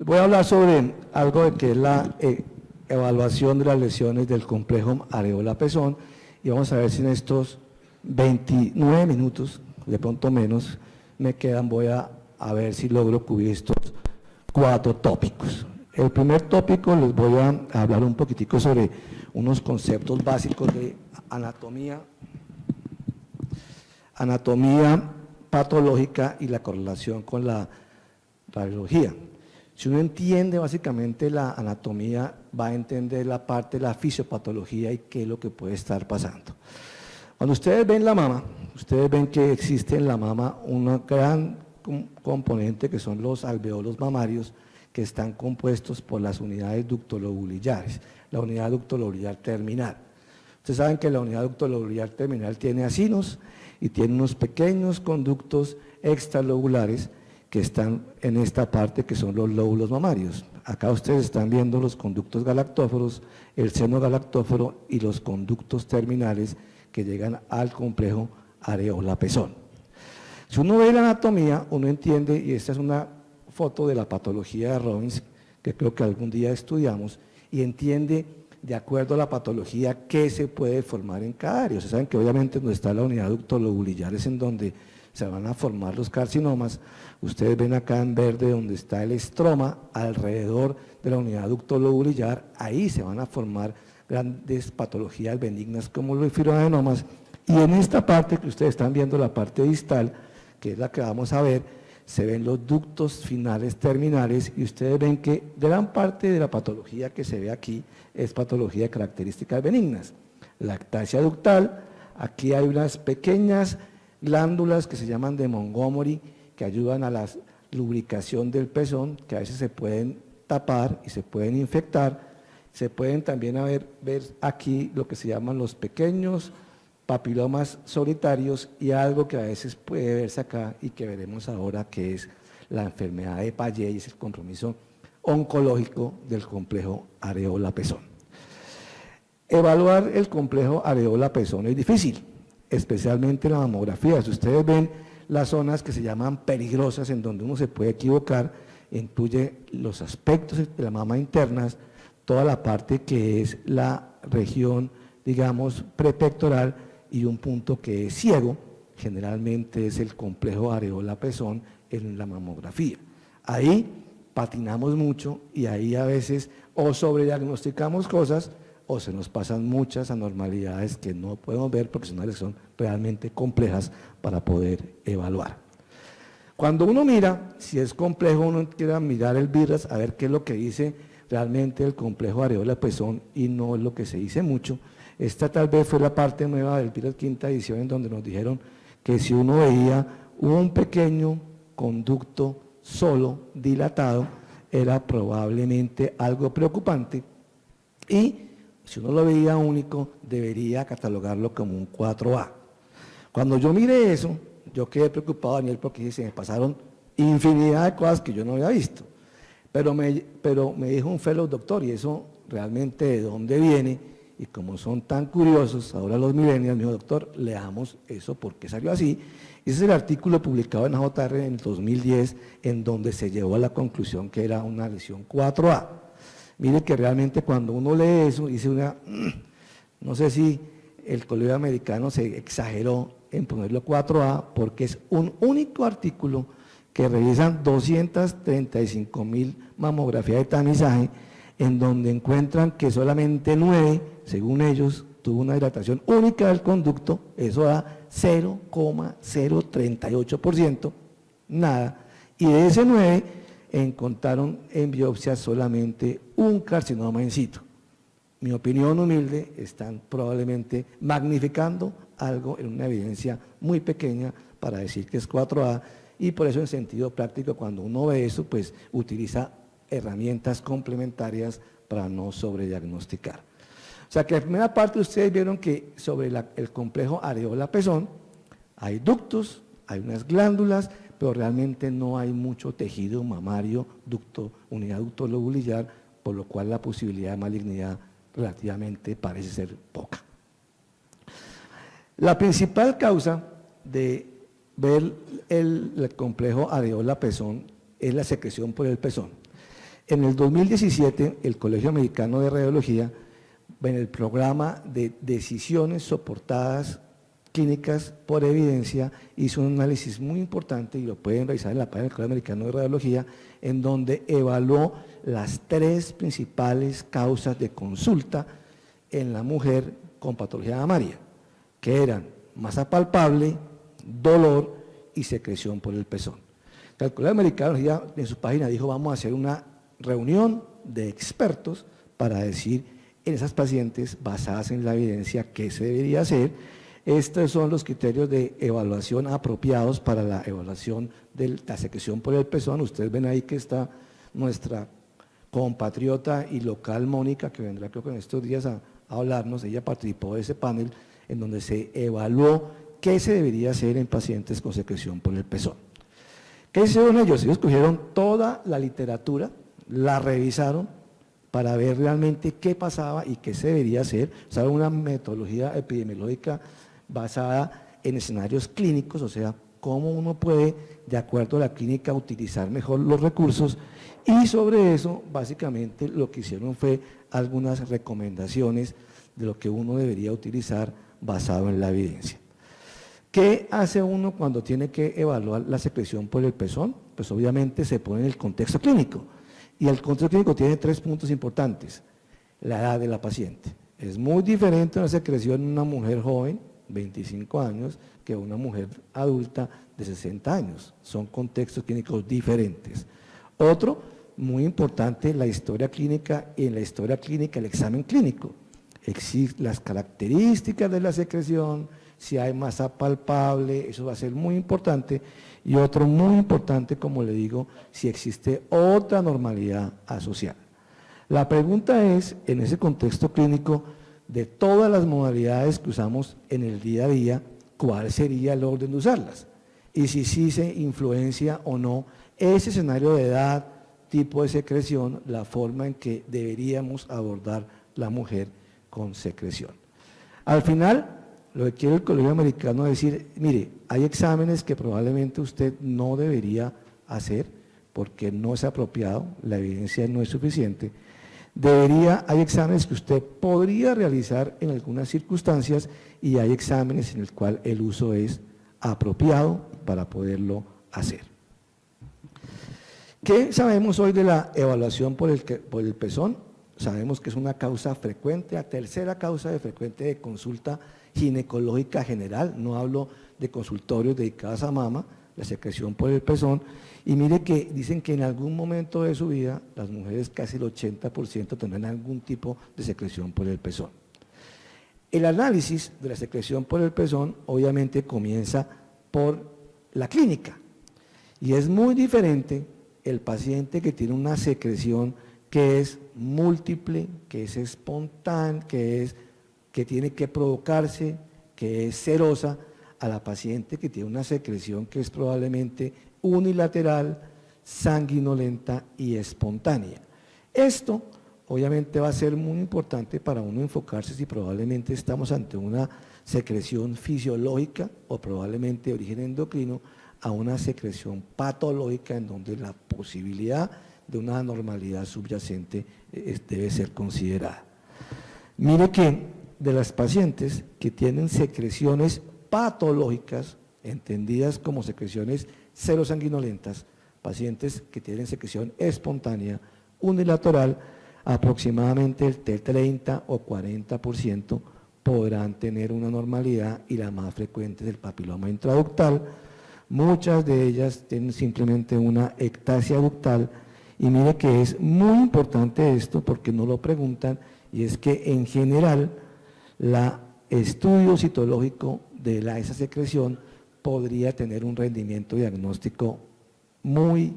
Voy a hablar sobre algo de que es la evaluación de las lesiones del complejo areola-pezón y vamos a ver si en estos 29 minutos, de pronto menos, me quedan, voy a ver si logro cubrir estos 4 tópicos. El primer tópico les voy a hablar un poquitico sobre unos conceptos básicos de anatomía patológica y la correlación con la radiología. Si uno entiende básicamente la anatomía, va a entender la parte de la fisiopatología y qué es lo que puede estar pasando. Cuando ustedes ven la mama, ustedes ven que existe en la mama un gran componente que son los alveolos mamarios, que están compuestos por las unidades ductolobulillares, la unidad ductolobulilar terminal. Ustedes saben que la unidad ductolobulilar terminal tiene acinos y tiene unos pequeños conductos extralobulares que están en esta parte que son los lóbulos mamarios. Acá ustedes están viendo los conductos galactóforos, el seno galactóforo y los conductos terminales que llegan al complejo areola-pezón. Si uno ve la anatomía, uno entiende, y esta es una foto de la patología de Robbins, que creo que algún día estudiamos, y entiende de acuerdo a la patología qué se puede formar en cada área. Ustedes saben que obviamente donde está la unidad ductolobulillar es en donde se van a formar los carcinomas. Ustedes ven acá en verde donde está el estroma, alrededor de la unidad ductolobulillar, ahí se van a formar grandes patologías benignas como los fibroadenomas, y en esta parte que ustedes están viendo, la parte distal, que es la que vamos a ver, se ven los ductos finales terminales y ustedes ven que gran parte de la patología que se ve aquí es patología de características benignas. Lactancia ductal, aquí hay unas pequeñas glándulas que se llaman de Montgomery que ayudan a la lubricación del pezón, que a veces se pueden tapar y se pueden infectar. Se pueden también ver aquí lo que se llaman los pequeños papilomas solitarios y algo que a veces puede verse acá y que veremos ahora, que es la enfermedad de Paget, y es el compromiso oncológico del complejo areola-pezón. Evaluar el complejo areola-pezón es difícil, especialmente en la mamografía. Si ustedes ven las zonas que se llaman peligrosas, en donde uno se puede equivocar, incluye los aspectos de la mama internas, toda la parte que es la región, digamos, prepectoral, y un punto que es ciego, generalmente es el complejo areola-pezón en la mamografía. Ahí patinamos mucho y ahí a veces o sobrediagnosticamos cosas o se nos pasan muchas anormalidades que no podemos ver porque son realmente complejas para poder evaluar. Cuando uno mira, si es complejo, uno quiere mirar el BIRAS a ver qué es lo que dice realmente el complejo areola-pezón y no es lo que se dice mucho. Esta tal vez fue la parte nueva del BIRAS quinta edición, en donde nos dijeron que si uno veía un pequeño conducto solo dilatado, era probablemente algo preocupante, y si uno lo veía único, debería catalogarlo como un 4A. Cuando yo miré eso, yo quedé preocupado, Daniel, porque se me pasaron infinidad de cosas que yo no había visto. Pero me dijo un fellow doctor, y eso realmente de dónde viene, y como son tan curiosos ahora los millennials, me dijo, doctor, leamos eso, ¿por qué salió así? Ese es el artículo publicado en AJR en el 2010, en donde se llegó a la conclusión que era una lesión 4A. Mire que realmente cuando uno lee eso, dice no sé si el colegio americano se exageró en ponerlo 4A, porque es un único artículo que revisan 235.000 mamografías de tamizaje, en donde encuentran que solamente 9, según ellos, tuvo una dilatación única del conducto, eso da 0,038%, nada, y de ese 9 encontraron en biopsia solamente un carcinoma in situ. Mi opinión humilde, están probablemente magnificando algo en una evidencia muy pequeña para decir que es 4A, y por eso en sentido práctico cuando uno ve eso, pues utiliza herramientas complementarias para no sobrediagnosticar. O sea que la primera parte ustedes vieron que sobre el complejo areola-pezón hay ductos, hay unas glándulas, pero realmente no hay mucho tejido mamario, unidad ductolobulillar, por lo cual la posibilidad de malignidad relativamente parece ser poca. La principal causa de ver el complejo areola-pezón es la secreción por el pezón. En el 2017, el Colegio Americano de Radiología, en el programa de decisiones soportadas clínicas por evidencia, hizo un análisis muy importante, y lo pueden revisar en la página del Colegio Americano de Radiología, en donde evaluó las 3 principales causas de consulta en la mujer con patología mamaria, que eran masa palpable, dolor y secreción por el pezón. El Colegio Americano ya en su página dijo: vamos a hacer una reunión de expertos para decir en esas pacientes, basadas en la evidencia, qué se debería hacer. Estos son los criterios de evaluación apropiados para la evaluación de la secreción por el pezón. Ustedes ven ahí que está nuestra compatriota y local Mónica, que vendrá creo que en estos días a hablarnos. Ella participó de ese panel en donde se evaluó qué se debería hacer en pacientes con secreción por el pezón. ¿Qué hicieron ellos? Ellos cogieron toda la literatura, la revisaron para ver realmente qué pasaba y qué se debería hacer. O sea, una metodología epidemiológica basada en escenarios clínicos, o sea, cómo uno puede, de acuerdo a la clínica, utilizar mejor los recursos, y sobre eso, básicamente, lo que hicieron fue algunas recomendaciones de lo que uno debería utilizar basado en la evidencia. ¿Qué hace uno cuando tiene que evaluar la secreción por el pezón? Pues obviamente se pone en el contexto clínico, y el contexto clínico tiene 3 puntos importantes. La edad de la paciente. Es muy diferente una secreción en una mujer joven, 25 años, que una mujer adulta de 60 años. Son contextos clínicos diferentes. Otro, muy importante, la historia clínica, y en la historia clínica el examen clínico. Existen las características de la secreción, si hay masa palpable, eso va a ser muy importante. Y otro muy importante, como le digo, si existe otra normalidad asociada. La pregunta es, en ese contexto clínico, de todas las modalidades que usamos en el día a día, ¿cuál sería el orden de usarlas? Y si sí se influencia o no ese escenario de edad, tipo de secreción, la forma en que deberíamos abordar la mujer con secreción. Al final, lo que quiere el Colegio Americano es decir: mire, hay exámenes que probablemente usted no debería hacer porque no es apropiado, la evidencia no es suficiente. Hay exámenes que usted podría realizar en algunas circunstancias, y hay exámenes en los cuales el uso es apropiado para poderlo hacer. ¿Qué sabemos hoy de la evaluación por el pezón? Sabemos que es una causa frecuente, la tercera causa frecuente de consulta ginecológica general, no hablo de consultorios dedicados a mama, la secreción por el pezón. Y mire que dicen que en algún momento de su vida, las mujeres, casi el 80%, tendrán algún tipo de secreción por el pezón. El análisis de la secreción por el pezón obviamente comienza por la clínica, y es muy diferente el paciente que tiene una secreción que es múltiple, que es espontánea, que tiene que provocarse, que es serosa, a la paciente que tiene una secreción que es probablemente unilateral, sanguinolenta y espontánea. Esto obviamente va a ser muy importante para uno enfocarse si probablemente estamos ante una secreción fisiológica o probablemente de origen endocrino, a una secreción patológica en donde la posibilidad de una anormalidad subyacente debe ser considerada. Mire que de las pacientes que tienen secreciones patológicas, entendidas como secreciones serosanguinolentas, pacientes que tienen secreción espontánea unilateral, aproximadamente el 30 o 40% podrán tener una normalidad, y la más frecuente es el papiloma intraductal. Muchas de ellas tienen simplemente una ectasia ductal, y mire que es muy importante esto porque no lo preguntan, y es que en general el estudio citológico de esa secreción podría tener un rendimiento diagnóstico muy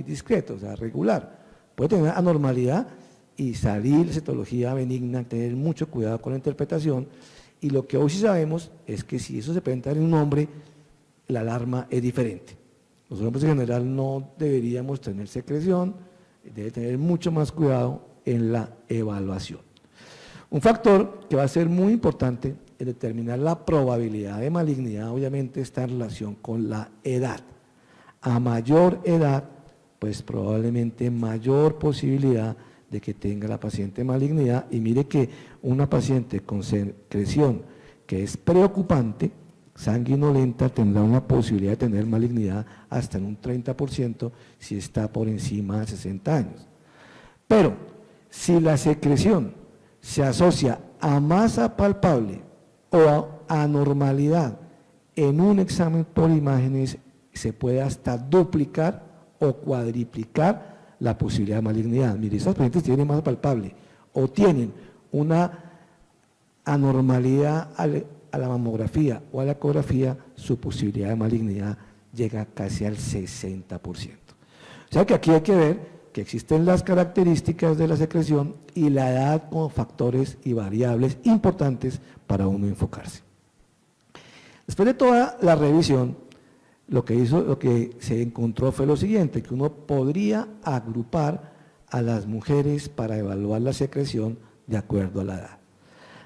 discreto, o sea, regular. Puede tener anormalidad y salir citología benigna, tener mucho cuidado con la interpretación, y lo que hoy sí sabemos es que si eso se presenta en un hombre, la alarma es diferente. Los hombres en general no deberíamos tener secreción, debe tener mucho más cuidado en la evaluación. Un factor que va a ser muy importante en determinar la probabilidad de malignidad, obviamente, está en relación con la edad. A mayor edad, pues probablemente mayor posibilidad de que tenga la paciente malignidad. Y mire que una paciente con secreción que es preocupante, sanguinolenta, tendrá una posibilidad de tener malignidad hasta en un 30% si está por encima de 60 años. Pero si la secreción se asocia a masa palpable o a anormalidad en un examen por imágenes, se puede hasta duplicar o cuadriplicar la posibilidad de malignidad. Mire, esas pacientes tienen masa palpable o tienen una anormalidad a la mamografía o a la ecografía, su posibilidad de malignidad llega casi al 60%. O sea que aquí hay que ver que existen las características de la secreción y la edad como factores y variables importantes para uno enfocarse. Después de toda la revisión, lo que se encontró fue lo siguiente, que uno podría agrupar a las mujeres para evaluar la secreción de acuerdo a la edad.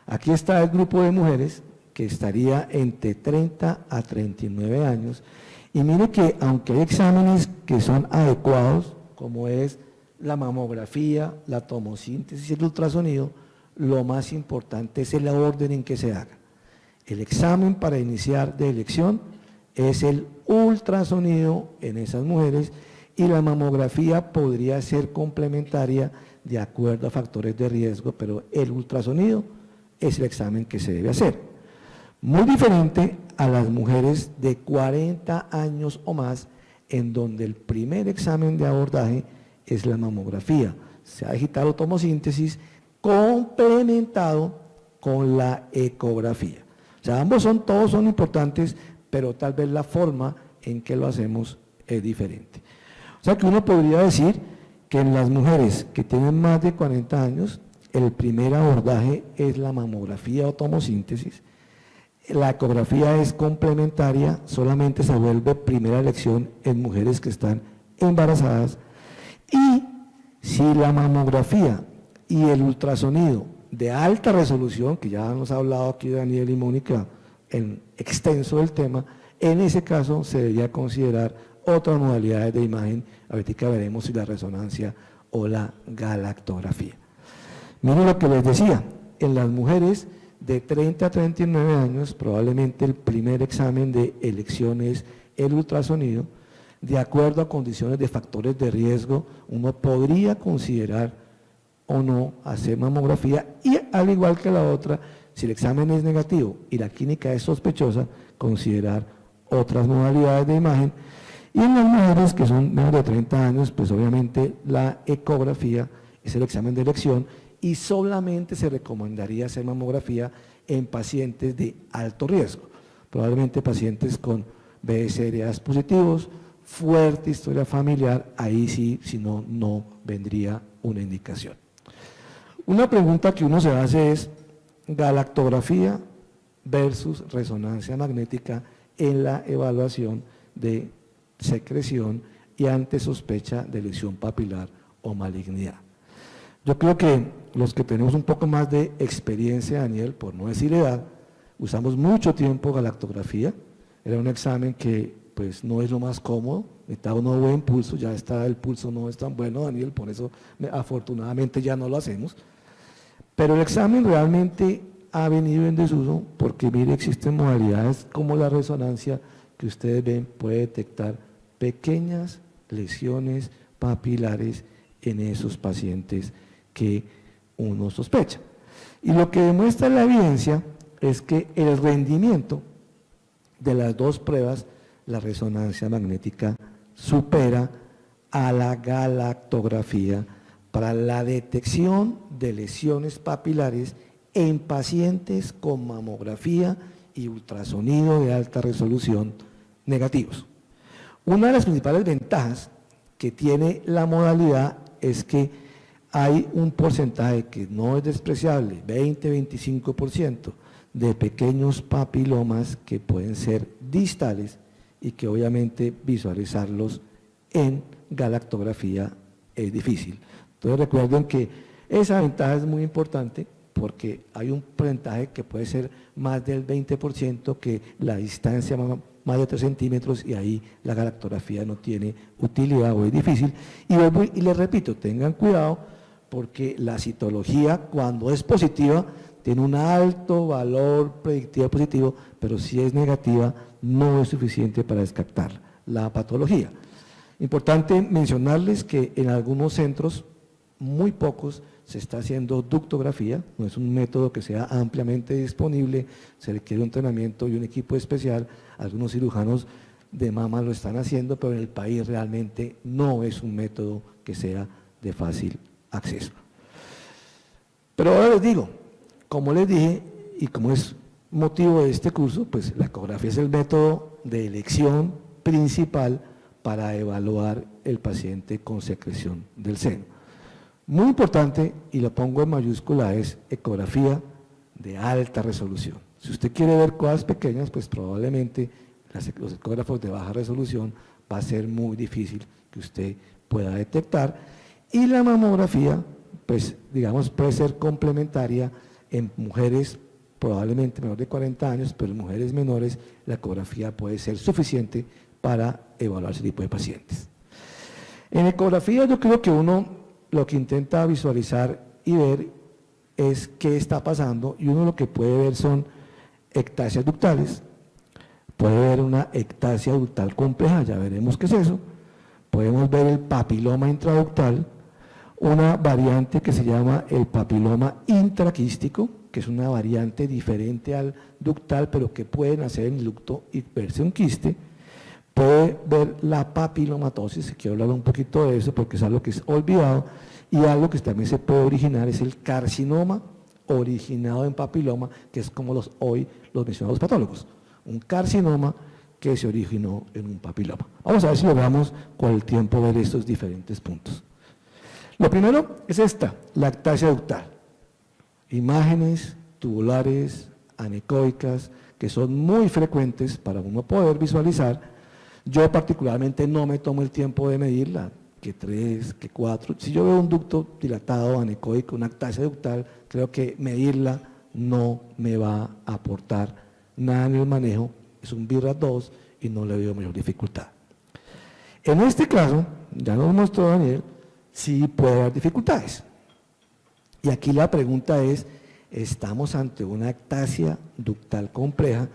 Aquí está el grupo de mujeres que estaría entre 30 a 39 años, y mire que aunque hay exámenes que son adecuados, como es la mamografía, la tomosíntesis y el ultrasonido, lo más importante es el orden en que se haga. El examen para iniciar de elección es el ultrasonido en esas mujeres, y la mamografía podría ser complementaria de acuerdo a factores de riesgo, pero el ultrasonido es el examen que se debe hacer. Muy diferente a las mujeres de 40 años o más, en donde el primer examen de abordaje es la mamografía, sea digital o tomosíntesis, complementado con la ecografía. O sea, todos son importantes, pero tal vez la forma en que lo hacemos es diferente. O sea que uno podría decir que en las mujeres que tienen más de 40 años, el primer abordaje es la mamografía o tomosíntesis. La ecografía es complementaria, solamente se vuelve primera elección en mujeres que están embarazadas. Y si la mamografía y el ultrasonido de alta resolución, que ya hemos hablado aquí Daniel y Mónica en extenso del tema, en ese caso se debería considerar otras modalidades de imagen. Ahorita veremos si la resonancia o la galactografía. Miren lo que les decía, en las mujeres de 30 a 39 años, probablemente el primer examen de elección es el ultrasonido. De acuerdo a condiciones de factores de riesgo, uno podría considerar o no hacer mamografía, y al igual que la otra, si el examen es negativo y la clínica es sospechosa, considerar otras modalidades de imagen. Y en las mujeres que son menos de 30 años, pues obviamente la ecografía es el examen de elección, y solamente se recomendaría hacer mamografía en pacientes de alto riesgo, probablemente pacientes con BCRAs positivos, fuerte historia familiar, ahí sí, si no, no vendría una indicación. Una pregunta que uno se hace es galactografía versus resonancia magnética en la evaluación de secreción y ante sospecha de lesión papilar o malignidad. Yo creo que los que tenemos un poco más de experiencia, Daniel, por no decir edad, usamos mucho tiempo galactografía. Era un examen que pues no es lo más cómodo, necesitaba uno buen pulso, ya está, el pulso no es tan bueno, Daniel, por eso afortunadamente ya no lo hacemos. Pero el examen realmente ha venido en desuso, porque mire, existen modalidades como la resonancia que ustedes ven, puede detectar pequeñas lesiones papilares en esos pacientes que uno sospecha. Y lo que demuestra la evidencia es que el rendimiento de las dos pruebas, la resonancia magnética supera a la galactografía para la detección de lesiones papilares en pacientes con mamografía y ultrasonido de alta resolución negativos. Una de las principales ventajas que tiene la modalidad es que hay un porcentaje que no es despreciable, 20-25%, de pequeños papilomas que pueden ser distales y que obviamente visualizarlos en galactografía es difícil. Entonces recuerden que esa ventaja es muy importante, porque hay un porcentaje que puede ser más del 20% que la distancia más de 3 centímetros y ahí la galactografía no tiene utilidad o es difícil. Y les repito, tengan cuidado porque la citología cuando es positiva tiene un alto valor predictivo positivo, pero si es negativa no es suficiente para descartar la patología. Importante mencionarles que en algunos centros, muy pocos, se está haciendo ductografía, no es un método que sea ampliamente disponible, se requiere un entrenamiento y un equipo especial, algunos cirujanos de mama lo están haciendo, pero en el país realmente no es un método que sea de fácil acceso. Pero ahora les digo, como les dije, y como es motivo de este curso, pues la ecografía es el método de elección principal para evaluar el paciente con secreción del seno. Muy importante, y lo pongo en mayúscula, es ecografía de alta resolución. Si usted quiere ver cosas pequeñas, pues probablemente los ecógrafos de baja resolución va a ser muy difícil que usted pueda detectar. Y la mamografía, pues digamos, puede ser complementaria en mujeres probablemente menor de 40 años, pero en mujeres menores la ecografía puede ser suficiente para evaluar ese tipo de pacientes. En ecografía yo creo que uno lo que intenta visualizar y ver es qué está pasando y uno lo que puede ver son ectasias ductales, puede ver una ectasia ductal compleja, ya veremos qué es eso, podemos ver el papiloma intraductal, una variante que se llama el papiloma intraquístico, que es una variante diferente al ductal, pero que puede nacer en el ducto y verse un quiste. Puede ver la papilomatosis, quiero hablar un poquito de eso porque es algo que es olvidado, y algo que también se puede originar es el carcinoma originado en papiloma, que es como hoy los mencionan los patólogos, un carcinoma que se originó en un papiloma. Vamos a ver si logramos con el tiempo ver estos diferentes puntos. Lo primero es esta, la ectasia ductal. Imágenes tubulares, anecoicas, que son muy frecuentes para uno poder visualizar. Yo particularmente no me tomo el tiempo de medirla, que 3, que 4. Si yo veo un ducto dilatado, anecoico, una ectasia ductal, creo que medirla no me va a aportar nada en el manejo, es un BIRAT 2 y no le veo mayor dificultad. En este caso, ya nos mostró Daniel, sí puede haber dificultades. Y aquí la pregunta es, ¿estamos ante una ectasia ductal compleja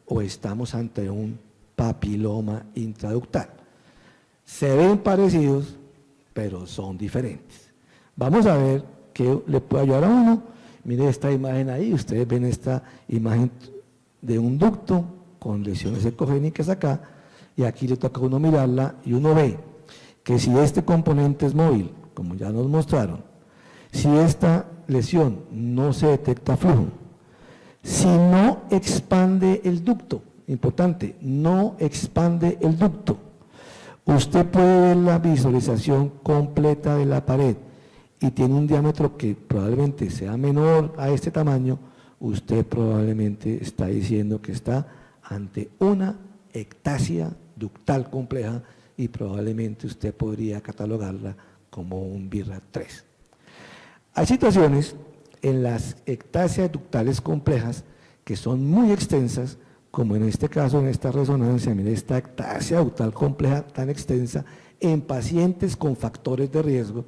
o estamos ante un papiloma intraductal? Se ven parecidos, pero son diferentes. Vamos a ver qué le puede ayudar a uno. Mire esta imagen ahí, ustedes ven esta imagen de un ducto con lesiones ecogénicas acá, y aquí le toca a uno mirarla y uno ve que si este componente es móvil, como ya nos mostraron, si esta lesión no se detecta flujo, si no expande el ducto, importante, no expande el ducto, usted puede ver la visualización completa de la pared y tiene un diámetro que probablemente sea menor a este tamaño, usted probablemente está diciendo que está ante una ectasia ductal compleja y probablemente usted podría catalogarla como un BIRAT 3. Hay situaciones en las ectasias ductales complejas que son muy extensas, como en este caso, en esta resonancia, mire esta ectasia ductal compleja tan extensa en pacientes con factores de riesgo.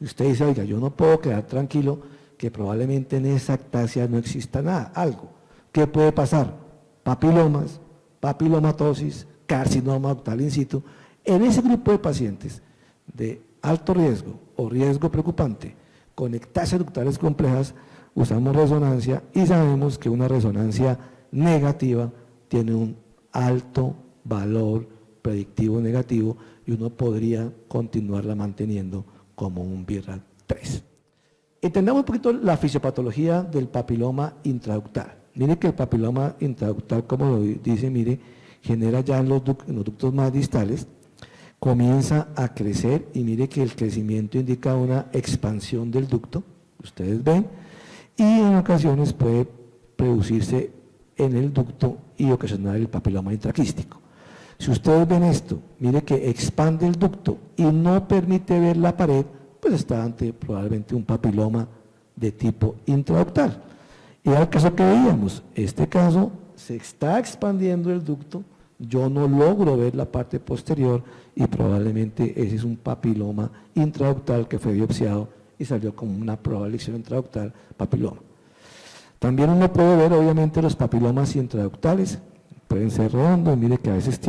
Y usted dice, oiga, yo no puedo quedar tranquilo que probablemente en esa ectasia no exista nada, algo. ¿Qué puede pasar? Papilomas, papilomatosis, carcinoma ductal in situ. En ese grupo de pacientes de alto riesgo o riesgo preocupante con ectasias ductales complejas, usamos resonancia y sabemos que una resonancia negativa tiene un alto valor predictivo negativo y uno podría continuarla manteniendo como un BIRAT 3. Entendamos un poquito la fisiopatología del papiloma intraductal. Mire que el papiloma intraductal, como lo dice, mire, genera ya en los ductos más distales, comienza a crecer y mire que el crecimiento indica una expansión del ducto, ustedes ven, y en ocasiones puede producirse en el ducto y ocasionar el papiloma intraquístico. Si ustedes ven esto, mire que expande el ducto y no permite ver la pared, pues está ante probablemente un papiloma de tipo intraductal. Y al caso que veíamos, este caso se está expandiendo el ducto, yo no logro ver la parte posterior y probablemente ese es un papiloma intraductal que fue biopsiado y salió como una probable lesión intraductal papiloma. También uno puede ver obviamente los papilomas intraductales, pueden ser redondos, mire que a veces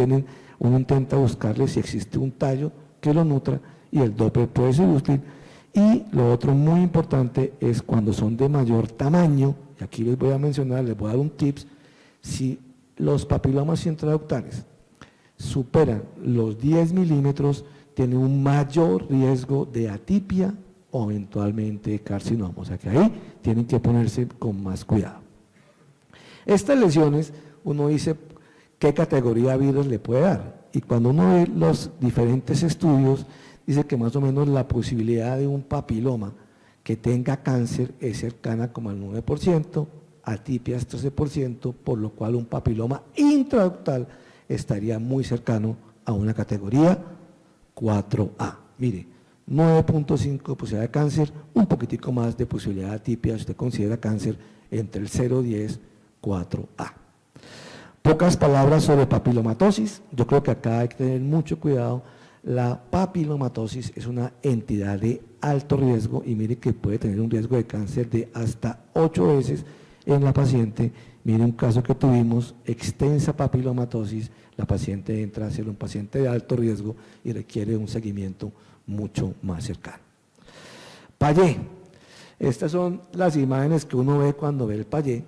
uno intenta buscarle si existe un tallo que lo nutra y el Doppler puede ser útil. Y lo otro muy importante es cuando son de mayor tamaño, y aquí les voy a mencionar, les voy a dar un tips, si los papilomas intraductales superan los 10 milímetros, tienen un mayor riesgo de atipia o eventualmente carcinoma, o sea que ahí tienen que ponerse con más cuidado. Estas lesiones, uno dice, ¿qué categoría de virus le puede dar? Y cuando uno ve los diferentes estudios, dice que más o menos la posibilidad de un papiloma que tenga cáncer es cercana como al 9%, atipias 13%, por lo cual un papiloma intraductal estaría muy cercano a una categoría 4A. Mire, 9.5 posibilidad de cáncer, un poquitico más de posibilidad de atipia, usted considera cáncer entre el 0 y 10, 4A. Pocas palabras sobre papilomatosis, yo creo que acá hay que tener mucho cuidado. La papilomatosis es una entidad de alto riesgo y mire que puede tener un riesgo de cáncer de hasta 8 veces en la paciente. Mire un caso que tuvimos, extensa papilomatosis, la paciente entra a ser un paciente de alto riesgo y requiere un seguimiento mucho más cercano. Payé, estas son las imágenes que uno ve cuando ve el payé,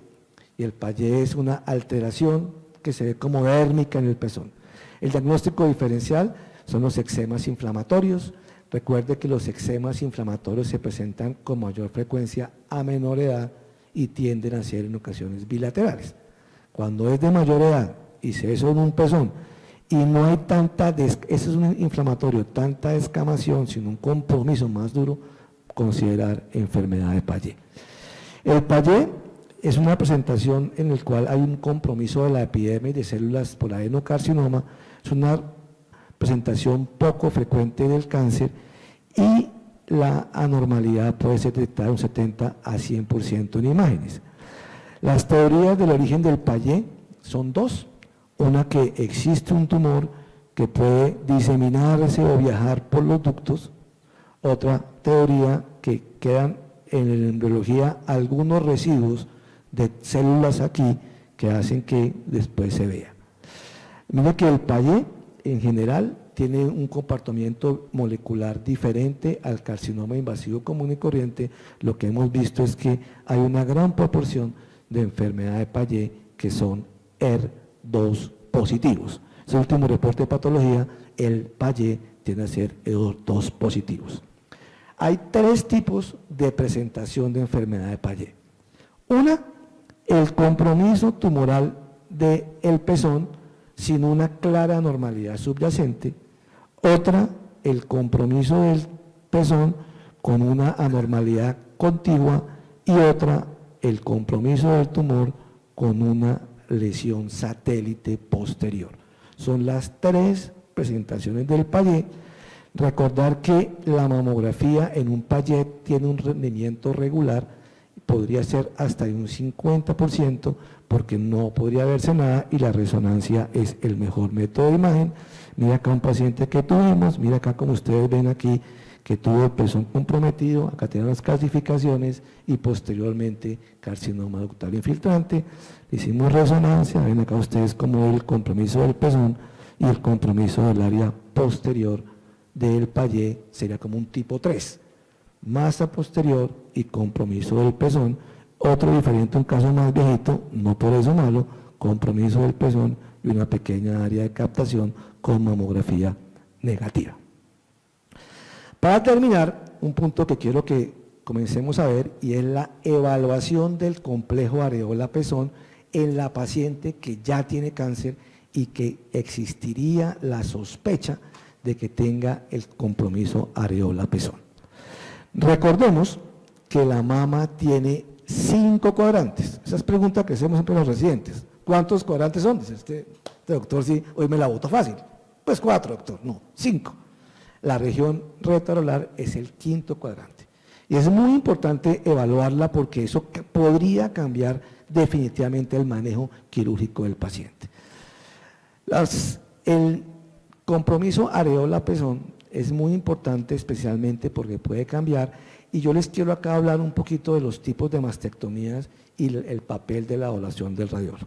y el payé es una alteración que se ve como dérmica en el pezón. El diagnóstico diferencial son los eczemas inflamatorios. Recuerde que los eczemas inflamatorios se presentan con mayor frecuencia a menor edad y tienden a ser en ocasiones bilaterales. Cuando es de mayor edad y se ve sobre un pezón y no hay ese es un inflamatorio, tanta descamación, sino un compromiso más duro, considerar enfermedad de Payé. El Payé es una presentación en la cual hay un compromiso de la epidermis de células por adenocarcinoma, es una presentación poco frecuente del cáncer y la anormalidad puede ser detectada un 70 a 100% en imágenes. Las teorías del origen del Payé son dos, una que existe un tumor que puede diseminarse o viajar por los ductos, otra teoría que quedan en la embriología algunos residuos de células aquí que hacen que después se vea. Mira que el Payé en general tiene un comportamiento molecular diferente al carcinoma invasivo común y corriente. Lo que hemos visto es que hay una gran proporción de enfermedad de Payé que son ER2 positivos. Ese último reporte de patología, el Payé tiende a ser ER2 positivos. Hay tres tipos de presentación de enfermedad de Payé. Una, el compromiso tumoral del pezón sin una clara anormalidad subyacente. Otra, el compromiso del pezón con una anormalidad contigua. Y otra, el compromiso del tumor con una lesión satélite posterior. Son las tres presentaciones del Payé. Recordar que la mamografía en un Payé tiene un rendimiento regular, podría ser hasta de un 50%, porque no podría verse nada y la resonancia es el mejor método de imagen. Mira acá un paciente que tuvimos, mira acá como ustedes ven aquí, que tuvo el pezón comprometido, acá tienen las calcificaciones y posteriormente carcinoma ductal infiltrante. Hicimos resonancia, ven acá ustedes como el compromiso del pezón y el compromiso del área posterior del Payé sería como un tipo 3, masa posterior y compromiso del pezón. Otro diferente, un caso más viejito, no por eso malo, compromiso del pezón y una pequeña área de captación con mamografía negativa. Para terminar, un punto que quiero que comencemos a ver y es la evaluación del complejo areola-pezón en la paciente que ya tiene cáncer y que existiría la sospecha de que tenga el compromiso areola-pezón. Recordemos que la mama tiene 5 cuadrantes. Esas preguntas que hacemos siempre los residentes. ¿Cuántos cuadrantes son? Dice este doctor, sí, hoy me la boto fácil. Pues 4, doctor. No, 5. La región retroareolar es el 5.º cuadrante. Y es muy importante evaluarla porque eso podría cambiar definitivamente el manejo quirúrgico del paciente. El compromiso areola-pezón es muy importante, especialmente porque puede cambiar, y yo les quiero acá hablar un poquito de los tipos de mastectomías y el papel de la ablación del radiólogo.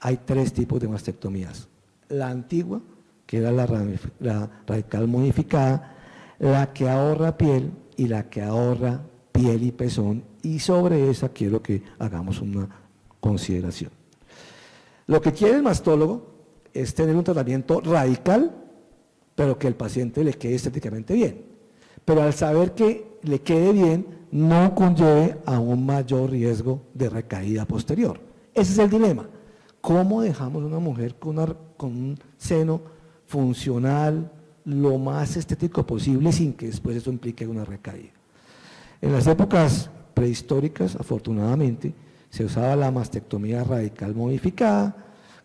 Hay 3 tipos de mastectomías: la antigua, que era la radical modificada, la que ahorra piel y la que ahorra piel y pezón, y sobre esa quiero que hagamos una consideración. Lo que quiere el mastólogo es tener un tratamiento radical, pero que el paciente le quede estéticamente bien. Pero al saber que le quede bien, no conlleve a un mayor riesgo de recaída posterior. Ese es el dilema. ¿Cómo dejamos a una mujer con un seno funcional, lo más estético posible, sin que después eso implique una recaída? En las épocas prehistóricas, afortunadamente, se usaba la mastectomía radical modificada.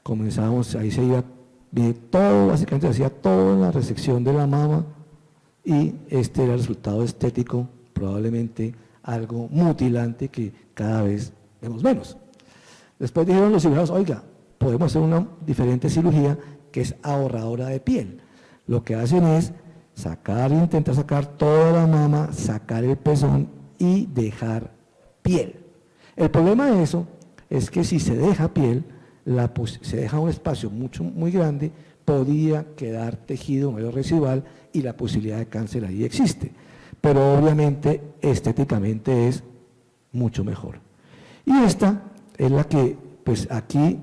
Comenzábamos, ahí se iba todo, básicamente se hacía todo en la resección de la mama, y este era el resultado estético, probablemente algo mutilante que cada vez vemos menos. Después dijeron los cirujanos: oiga, podemos hacer una diferente cirugía que es ahorradora de piel. Lo que hacen es intentar sacar toda la mama, sacar el pezón y dejar piel. El problema de eso es que si se deja piel, se deja un espacio muy grande, podría quedar tejido medio residual y la posibilidad de cáncer ahí existe. Pero obviamente estéticamente es mucho mejor. Y esta es la que, pues aquí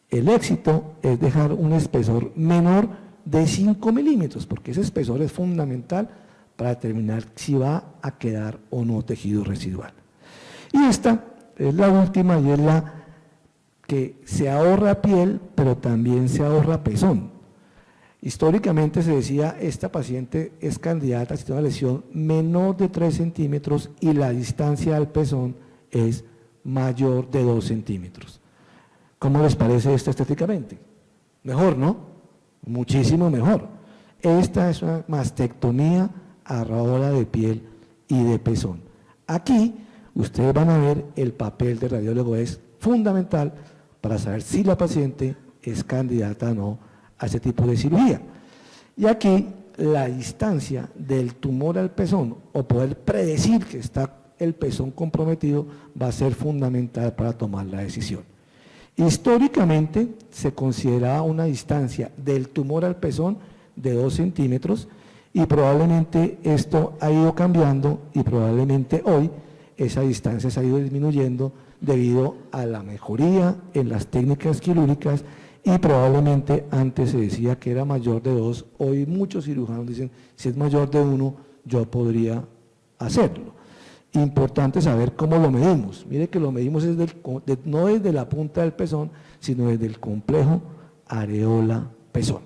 el éxito es dejar un espesor menor de 5 milímetros, porque ese espesor es fundamental para determinar si va a quedar o no tejido residual. Y esta es la última, y es la que se ahorra piel, pero también se ahorra pezón. Históricamente se decía: esta paciente es candidata a una lesión menor de 3 centímetros y la distancia al pezón es mayor de 2 centímetros. ¿Cómo les parece esto estéticamente? Mejor, ¿no? Muchísimo mejor. Esta es una mastectomía ahorradora de piel y de pezón. Aquí ustedes van a ver el papel del radiólogo es fundamental para saber si la paciente es candidata o no a ese tipo de cirugía. Y aquí la distancia del tumor al pezón, o poder predecir que está el pezón comprometido, va a ser fundamental para tomar la decisión. Históricamente se consideraba una distancia del tumor al pezón de 2 centímetros, y probablemente esto ha ido cambiando, y probablemente hoy esa distancia se ha ido disminuyendo debido a la mejoría en las técnicas quirúrgicas, y probablemente antes se decía que era mayor de 2, hoy muchos cirujanos dicen: si es mayor de 1, yo podría hacerlo. Importante saber cómo lo medimos. Mire que lo medimos no desde la punta del pezón, sino desde el complejo areola-pezón.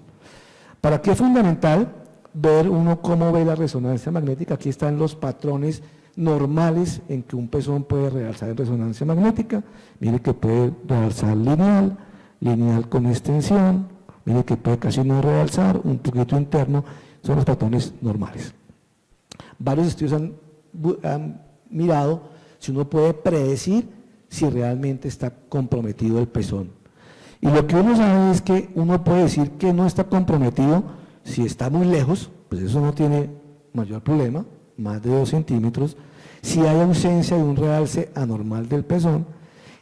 ¿Para qué es fundamental ver uno cómo ve la resonancia magnética? Aquí están los patrones normales en que un pezón puede realzar en resonancia magnética. Mire que puede realzar lineal con extensión, mire que puede casi no realzar, un poquito interno, son los patrones normales. Varios estudios han mirado si uno puede predecir si realmente está comprometido el pezón. Y lo que uno sabe es que uno puede decir que no está comprometido si está muy lejos, pues eso no tiene mayor problema, más de 2 centímetros, si hay ausencia de un realce anormal del pezón,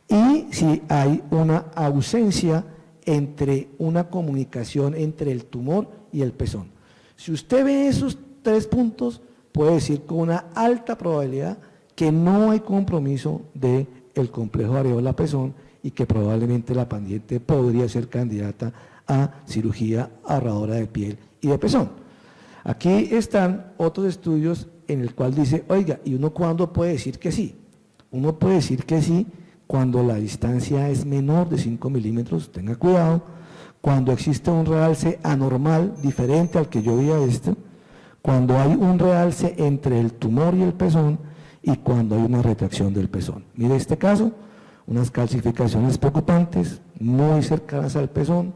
y si hay una ausencia entre una comunicación entre el tumor y el pezón. Si usted ve esos 3 puntos, puede decir con una alta probabilidad que no hay compromiso del complejo areola-pezón y que probablemente la paciente podría ser candidata a cirugía ahorradora de piel y de pezón. Aquí están otros estudios en el cual dice: oiga, ¿y uno cuándo puede decir que sí? Uno puede decir que sí cuando la distancia es menor de 5 milímetros, tenga cuidado, cuando existe un realce anormal diferente al que yo vi a cuando hay un realce entre el tumor y el pezón, y cuando hay una retracción del pezón. Mire este caso, unas calcificaciones preocupantes, muy cercanas al pezón.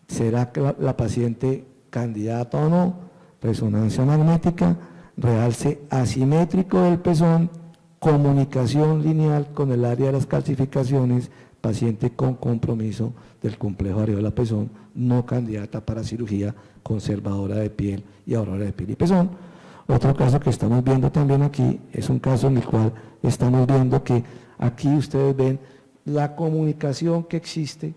¿Será que la paciente candidata o no? Resonancia magnética, realce asimétrico del pezón, comunicación lineal con el área de las calcificaciones, paciente con compromiso del complejo areola-pezón, no candidata para cirugía conservadora de piel y ahorradora de piel y pezón. Otro caso que estamos viendo también aquí es un caso en el cual estamos viendo que aquí ustedes ven la comunicación que existe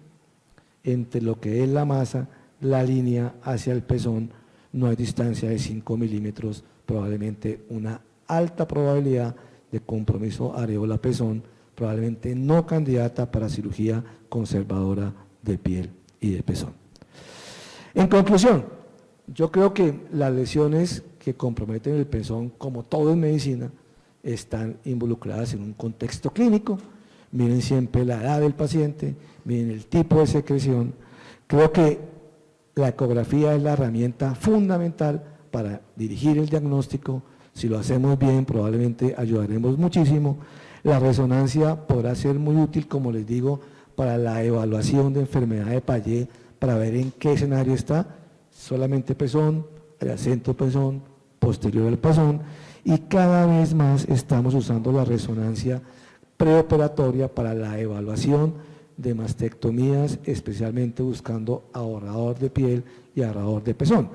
entre lo que es la masa, la línea hacia el pezón, no hay distancia de 5 milímetros, probablemente una alta probabilidad de compromiso areola-pezón, probablemente no candidata para cirugía conservadora de piel y de pezón. En conclusión, yo creo que las lesiones que comprometen el pezón, como todo en medicina, están involucradas en un contexto clínico. Miren siempre la edad del paciente, miren el tipo de secreción. Creo que la ecografía es la herramienta fundamental para dirigir el diagnóstico. Si lo hacemos bien, probablemente ayudaremos muchísimo. La resonancia podrá ser muy útil, como les digo, para la evaluación de enfermedad de Payet, para ver en qué escenario está, solamente pezón, adyacente pezón, posterior al pezón, y cada vez más estamos usando la resonancia preoperatoria para la evaluación de mastectomías, especialmente buscando ahorrador de piel y ahorrador de pezón.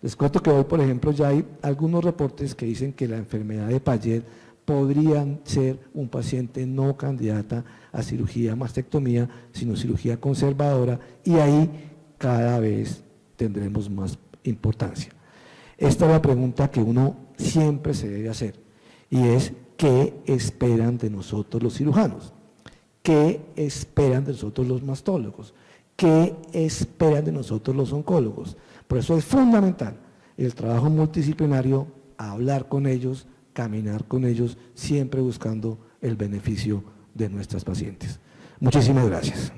Les cuento que hoy, por ejemplo, ya hay algunos reportes que dicen que la enfermedad de Payet podrían ser un paciente no candidata a cirugía mastectomía, sino cirugía conservadora, y ahí cada vez tendremos más importancia. Esta es la pregunta que uno siempre se debe hacer, y es: ¿qué esperan de nosotros los cirujanos? ¿Qué esperan de nosotros los mastólogos? ¿Qué esperan de nosotros los oncólogos? Por eso es fundamental el trabajo multidisciplinario, hablar con ellos, caminar con ellos, siempre buscando el beneficio de nuestras pacientes. Muchísimas gracias.